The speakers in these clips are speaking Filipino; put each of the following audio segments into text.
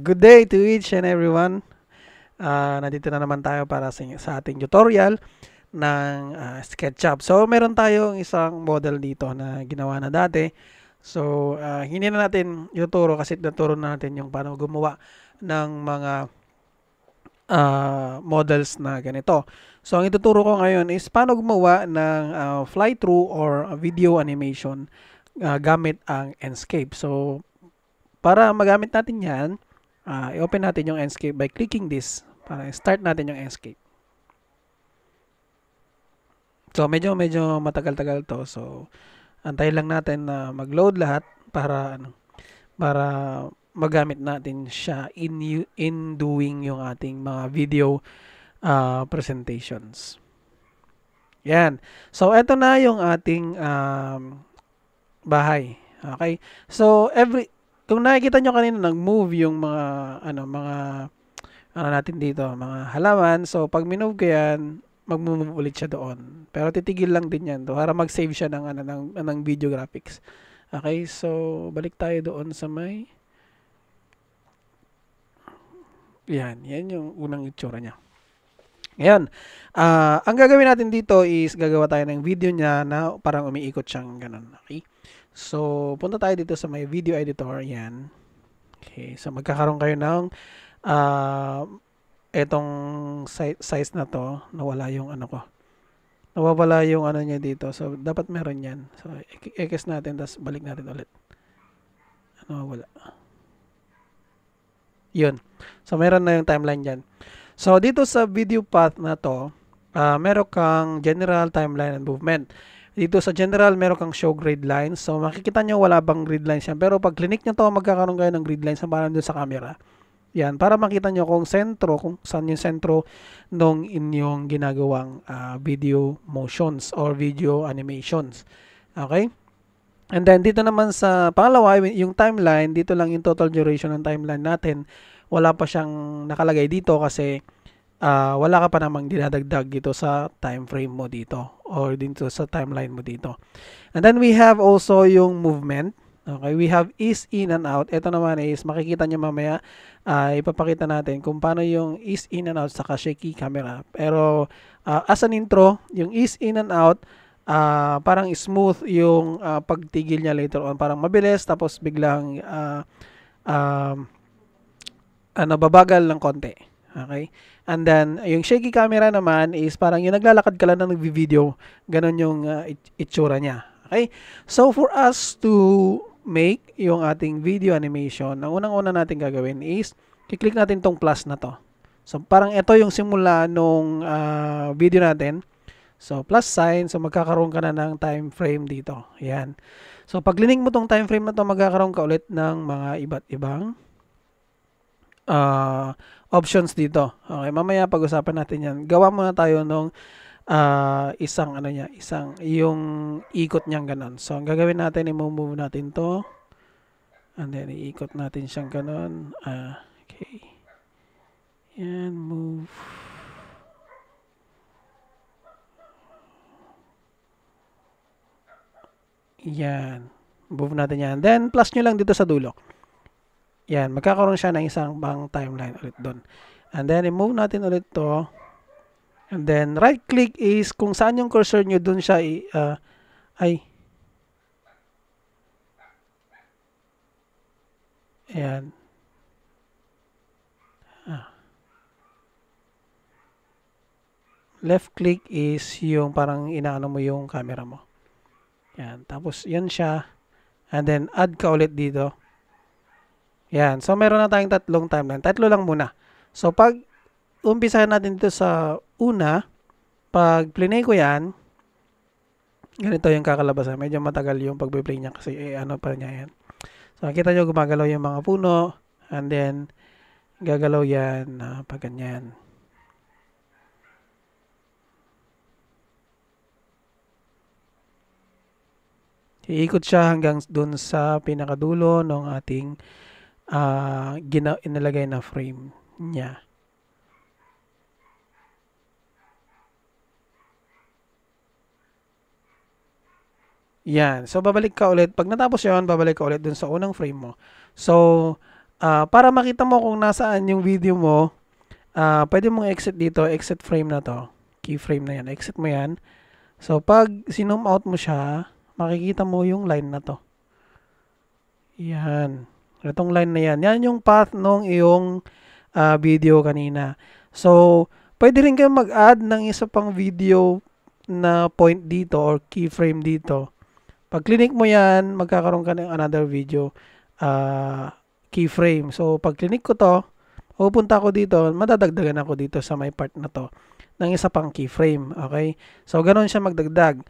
Good day to each and everyone. Nandito na naman tayo para sa ating tutorial ng SketchUp. So, meron tayong isang model dito na ginawa na dati. So, hindi na natin ituturo kasi naturo na natin yung paano gumawa ng mga models na ganito. So, ang ituturo ko ngayon is paano gumawa ng fly-through or video animation gamit ang Enscape. So, para magamit natin yan, i-open natin yung Enscape by clicking this para start natin yung Enscape. So, medyo matagal-tagal to. So, antayin lang natin na mag-load lahat para magamit natin siya in doing yung ating mga video presentations. Yan. So, eto na yung ating bahay. Okay? So, kung nakikita nyo kanina nag-move yung mga natin dito, mga halaman. So, pag minove ko yan, mag-move ulit siya doon. Pero titigil lang din yan para mag-save siya ng video graphics. Okay? So, balik tayo doon sa may yan yung unang itsura niya. Ngayon, ang gagawin natin dito is gagawa tayo ng video niya na parang umiikot siyang ganun. Okay? So, punta tayo dito sa may video editor. Yan. Okay. So, magkakaroon kayo ng etong size na to. Nawala yung ano ko. Nawawala yung ano niya dito. So, dapat meron yan. So, i-X natin, tapos balik natin ulit. Nawawala. Yun. So, meron na yung timeline dyan. So, dito sa video path na to, meron kang general timeline and movement. Dito sa general, meron kang show grid lines. So, makikita nyo wala bang grid lines yan. Pero pag click nyo to, magkakaroon kayo ng grid lines na parang dun sa camera. Yan, para makita nyo kung saan yung sentro nung inyong ginagawang video motions or video animations. Okay? And then, dito naman sa pangalawa, yung timeline, dito lang yung total duration ng timeline natin. Wala pa siyang nakalagay dito kasi wala ka pa namang dinadagdag dito sa time frame mo dito or dito sa timeline mo dito. And then we have also yung movement. Okay, we have ease in and out. Ito naman is makikita nyo mamaya, ipapakita natin kung paano yung ease in and out sa shaky camera. Pero as an intro, yung ease in and out, parang smooth yung pagtigil niya later on. Parang mabilis tapos biglang babagal ng konti. Okay? And then, yung shaky camera naman is parang yung naglalakad ka lang na nagvi-video. Ganon yung itsura niya. Okay? So, for us to make yung ating video animation, ang unang-una natin gagawin is, kiklik natin tong plus na to. So, parang ito yung simula nung video natin. So, plus sign. So, magkakaroon ka na ng time frame dito. Ayan. So, pag linig mo tong time frame na to, magkakaroon ka ulit ng mga iba't ibang options dito. Okay, mamaya pag-usapan natin yan. Gawa muna tayo nung isang yung ikot niyang ganon. So, ang gagawin natin, i-move natin to. And then, iikot natin siyang ganon. Okay. Yan, move. Yan. Move natin yan. Then, plus nyo lang dito sa dulo. Yan, magkakaroon siya ng isang bang timeline ulit doon. And then, i-move natin ulit to. And then, right-click is kung saan yung cursor nyo, doon siya ayan. Left-click is yung parang inaano mo yung camera mo. Yan, tapos yan siya. And then, add ka ulit dito. Yan. So, meron na tayong tatlong timeline. Tatlo lang muna. So, pag umpisahan natin dito sa una, pag plinay ko yan, ganito yung kakalabasan. Medyo matagal yung pag-play niya kasi ano pa niya yan. So, nakita nyo gumagalaw yung mga puno. And then, gagalaw yan pag ganyan. Iikot siya hanggang dun sa pinakadulo ng ating inilagay na frame niya. Yan. So, babalik ka ulit. Pag natapos yun, babalik ka ulit dun sa unang frame mo. So, Para makita mo kung nasaan yung video mo, pwede mong exit dito, exit frame na to. Keyframe na yan. Exit mo yan. So, pag sinum out mo siya, makikita mo yung line na to. Yan. Itong line na yan. Yan yung path nung iyong video kanina. So, pwede rin kayo mag-add ng isa pang video na point dito or keyframe dito. Pag clinic mo yan, magkakaroon ka ng another video keyframe. So, pag clinic ko to, pupunta ako dito, madadagdagan ako dito sa may part na to ng isa pang keyframe. Okay? So, ganun siya magdagdag.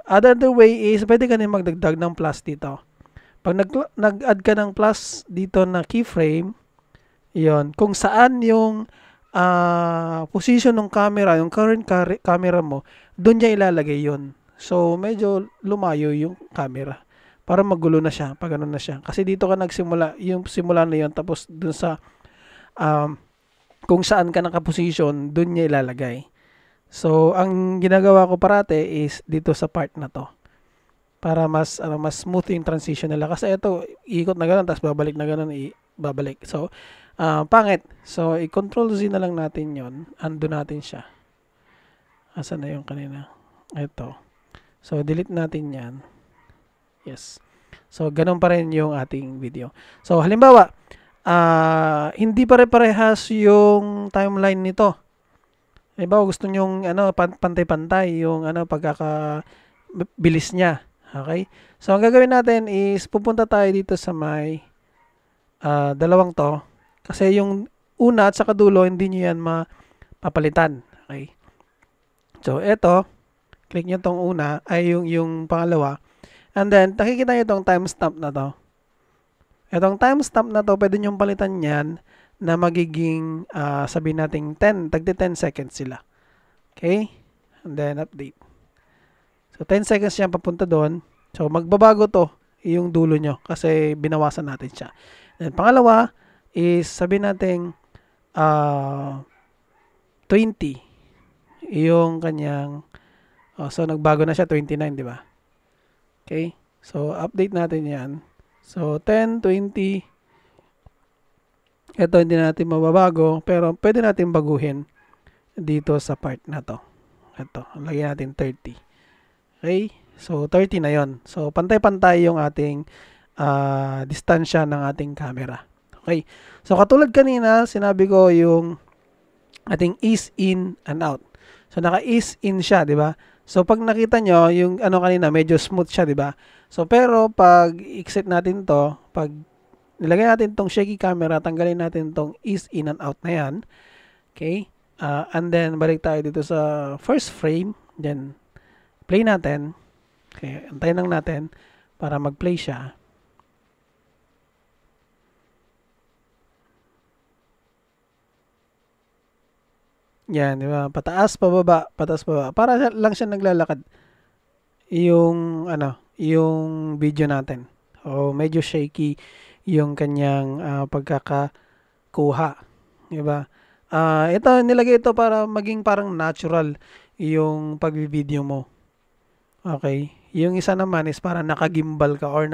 Another way is, pwede ka din magdagdag ng plus dito. Pag nag-add ka ng plus dito na keyframe, yon, kung saan yung position ng camera, yung current camera mo, doon niya ilalagay yon. So, medyo lumayo yung camera. Para magulo na siya, pag ganun na siya. Kasi dito ka nagsimula, yung simula na yun, tapos dun sa kung saan ka nakaposition, dun niya ilalagay. So, ang ginagawa ko parate is dito sa part na to. Para mas smooth yung transition nila. Kasi ito, ikot na ganun, tapos babalik na ganun, babalik. So, pangit. So, i-control Z na lang natin yon. Undo natin siya. Asan na yung kanina? Ito. So, delete natin yan. Yes. So, ganun pa rin yung ating video. So, halimbawa, hindi pare-parehas yung timeline nito. Halimbawa, gusto nyong pantay-pantay yung pagkakabilis niya. Okay? So, ang gagawin natin is pupunta tayo dito sa may dalawang to. Kasi yung una at saka dulo, hindi nyo yan mapapalitan. Okay? So, eto, click nyo tong una, ay yung pangalawa. And then, nakikita nyo itong timestamp na to. Itong timestamp na to, pwede nyo palitan yan na magiging, sabihin natin 10 seconds sila. Okay? And then, update. So, 10 seconds yan papunta doon. So, magbabago to yung dulo nyo kasi binawasan natin siya. And pangalawa is, sabihin natin 20 yung kanyang, so, nagbago na siya, 29, di ba? Okay? So, update natin yan. So, 10, 20. Ito, hindi natin mababago, pero pwede natin baguhin dito sa part na to. Ito, lagyan natin 30. Okay? So, 30 na yon. So, pantay-pantay yung ating distansya ng ating camera. Okay? So, katulad kanina, sinabi ko yung ating ease in and out. So, naka-ease in siya, di ba? So, pag nakita nyo, yung kanina, medyo smooth siya, di ba? So, pero, pag exit natin to, pag nilagay natin tong shaky camera, tanggalin natin tong ease in and out na yan. Okay? And then, balik tayo dito sa first frame. Then, play natin. Okay, antayin lang natin para mag-play siya. Yan, di ba? Pataas, pababa, pataas, pababa. Para lang siya naglalakad. Yung, yung video natin. O, medyo shaky yung kanyang pagkakakuha. Di ba? Ito, nilagay ito para maging parang natural yung pag-video mo. Okay? Yung isa naman is para naka-gimbal ka or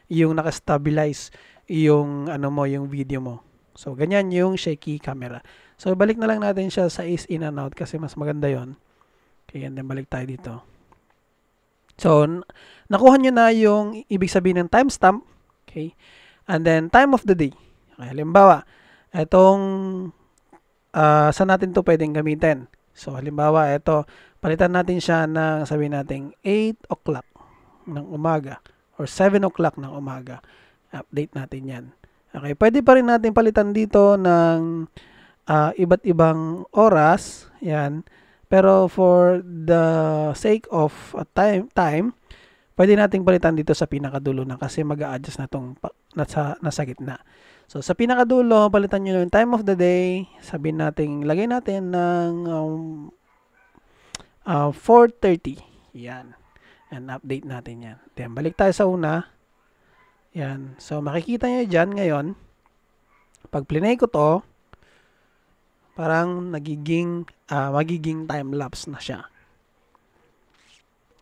yung naka-stabilize yung yung video mo. So, ganyan yung shaky camera. So, balik na lang natin siya sa ease in and out kasi mas maganda yon. Okay, and then balik tayo dito. So, nakuha nyo na yung ibig sabihin ng timestamp. Okay? And then, time of the day. Okay, halimbawa, itong saan natin to pwedeng gamitin? So, halimbawa, ito, palitan natin siya ng, sabihin natin, 8 o'clock ng umaga or 7 o'clock ng umaga. Update natin yan. Okay, pwede pa rin natin palitan dito ng iba't ibang oras. Yan. Pero for the sake of time, pwede natin palitan dito sa pinakadulo na kasi mag-a-adjust na itong nasa gitna. So, sa pinakadulo, palitan nyo yung time of the day. Sabihin natin, lagay natin ng 4:30. Yan. And update natin yan. Then, balik tayo sa una. Yan. So, makikita nyo dyan ngayon. Pag plinay ko to, parang magiging time-lapse na siya.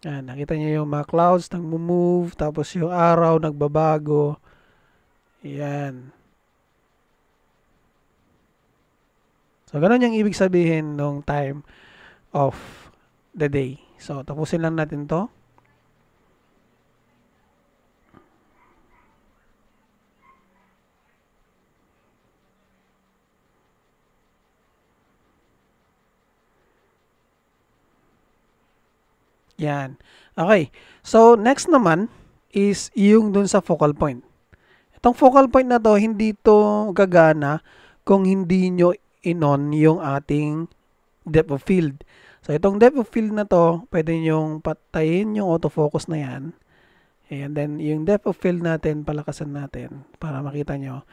Yan. Nakita nyo yung mga clouds nag-move, tapos yung araw nagbabago. Yan. So, ganun yung ibig sabihin ng time of the day. So, tapusin lang natin to. Yan. Okay. So, next naman is yung dun sa focal point. Itong focal point na to, hindi to gagana kung hindi nyo in-on yung ating depth of field. So, itong depth of field na to, pwede nyong patayin yung autofocus na yan. And then, yung depth of field natin, palakasan natin para makita nyo.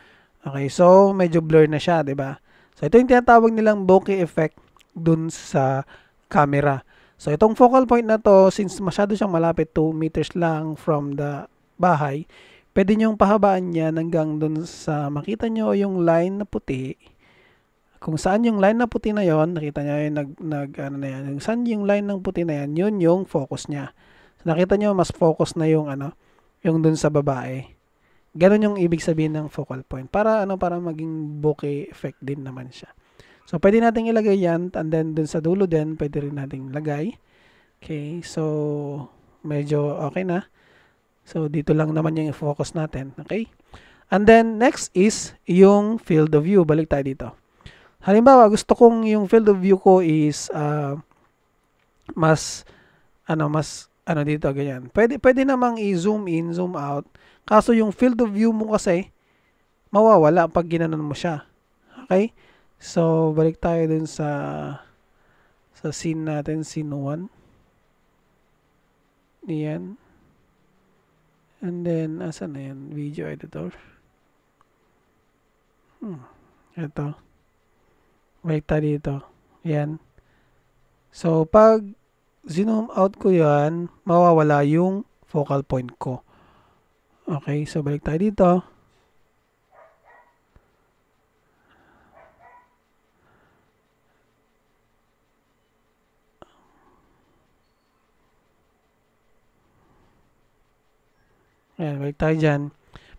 Okay, so medyo blur na siya, 'di ba? So, ito yung tinatawag nilang bokeh effect dun sa camera. So, itong focal point na to, since masyado siyang malapit, 2 meters lang from the bahay, pwede nyong pahabaan yan hanggang dun sa makita nyo yung line na puti. Kung saan yung line na puti na yon, nakita nyo yung ano na yan, yung saan yung line ng puti na yan, yun yung focus niya. So, nakita nyo, mas focus na yung yung dun sa babae. Ganon yung ibig sabihin ng focal point. Para para maging bokeh effect din naman siya. So, pwede natin ilagay yan, and then dun sa dulo din, pwede rin natin ilagay. Okay, so, medyo okay na. So, dito lang naman yung focus natin. Okay? And then, next is yung field of view. Balik tayo dito. Halimbawa, gusto kong yung field of view ko is mas dito, ganyan. Pwede namang i-zoom in, zoom out. Kaso yung field of view mo kasi, mawawala pag ginanon mo siya. Okay? So, balik tayo dun sa scene natin, scene 1. Yan. And then, asan na yan? Video editor. Ito. Balik tayo dito. Yan. So, pag zoom out ko yan, mawawala yung focal point ko. Okay, so balik tayo dito. Ayan, balik tayo dyan.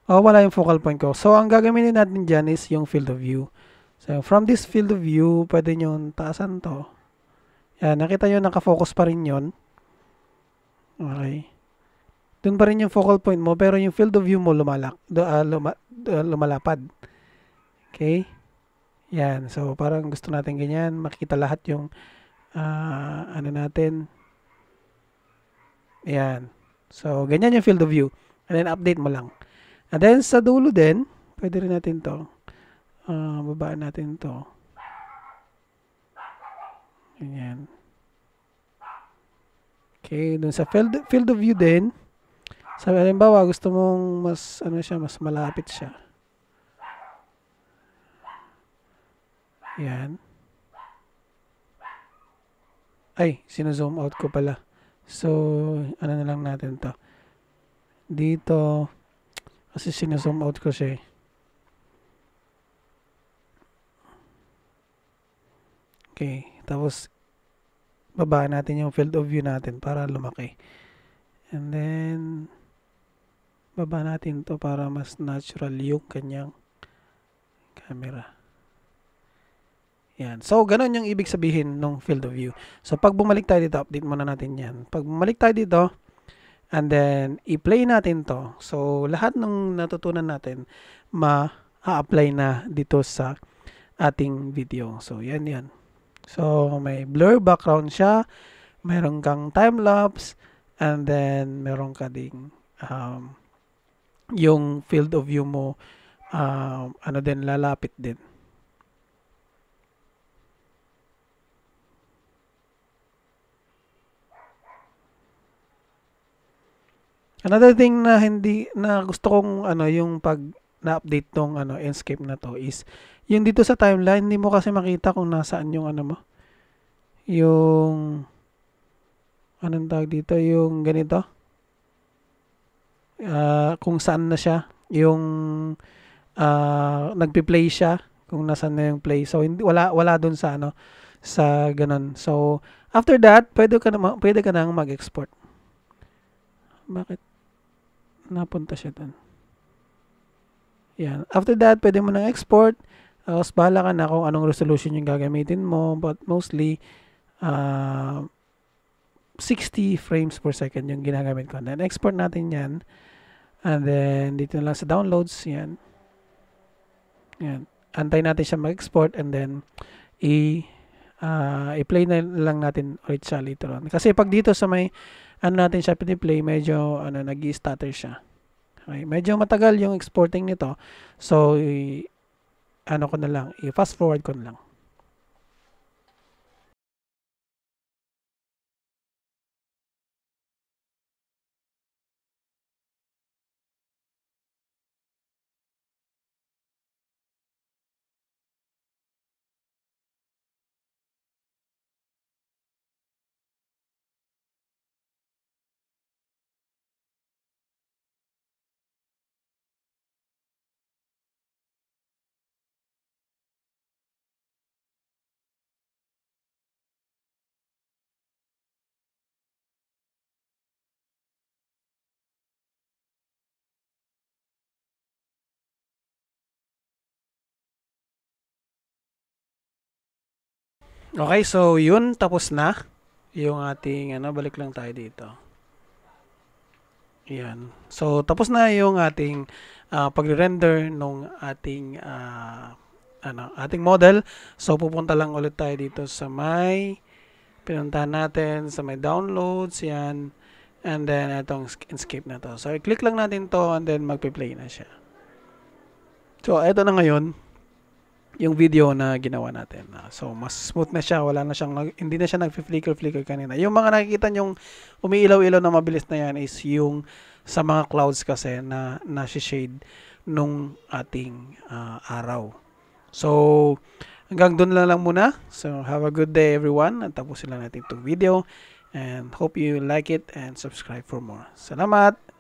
Mawawala yung focal point ko. So, ang gagamitin natin dyan is yung field of view. So, from this field of view, pwede nyo taasan to. Yan, nakita nyo, nakafocus pa rin yun. Okay. Doon pa rin yung focal point mo, pero yung field of view mo lumalapad. Okay? Yan. So, parang gusto natin ganyan. Makita lahat yung natin. Yan. So, ganyan yung field of view. And then, update mo lang. And then, sa dulo din, pwede rin natin to. Babaan natin to. Ganyan. Okay, dun sa field of view din, sa halimbawa, gusto mong mas, mas malapit siya. Yan. Ay, sino-zoom out ko pala. So, na lang natin to. Dito, kasi sino-zoom out ko siya. Okay, tapos, babaan natin yung field of view natin para lumaki. And then, baba natin to para mas natural yung kanyang camera. Yan. So, ganun yung ibig sabihin ng field of view. So, pag bumalik tayo dito, update muna natin yan. Pag bumalik tayo dito, and then, i-play natin to. So, lahat ng natutunan natin, ma-apply na dito sa ating video. So, yan. So, may blur background siya. Meron kang time-lapse. And then, meron ka ding yung field of view mo din, lalapit din. Another thing na gusto kong yung pag na-update tong Enscape na to is yung dito sa timeline, hindi mo kasi makita kung nasaan yung mo. Yung anong tawag dito, yung ganito. Kung saan na siya, yung nagpi-play siya, kung nasaan na yung play. So hindi wala doon sa sa ganun. So after that, pwede ka nang mag-export. Bakit napunta siya doon? Yan. After that, pwede mo nang export. Tapos bahala ka na kung anong resolution yung gagamitin mo, but mostly 60 frames per second yung ginagamit ko. Then export natin yan. And then dito na lang sa downloads, yan. Yan. Antay natin siya mag-export and then i-play na lang natin ulit siya later on. Kasi pag dito sa may natin siya play, medyo nag-stutter siya. Okay, medyo matagal yung exporting nito. So ko na lang, i-fast forward ko na lang. Okay, so yun, tapos na yung ating balik lang tayo dito. Yan. So tapos na yung ating pagre-render nung ating ating model. So pupunta lang ulit tayo dito sa may pinuntahan natin sa may downloads, yan. And then itong escape na to. So i-click lang natin to and then magpe-play na siya. So ito na ngayon yung video na ginawa natin. So mas smooth na siya, wala na siyang hindi na siya nagfi-flicker kanina. Yung mga nakikita nyong umiilaw-ilaw na mabilis na yan is yung sa mga clouds kasi na nasi-shade nung ating araw. So hanggang doon lang muna. So have a good day everyone. At tapusin lang natin itong video and hope you like it and subscribe for more. Salamat!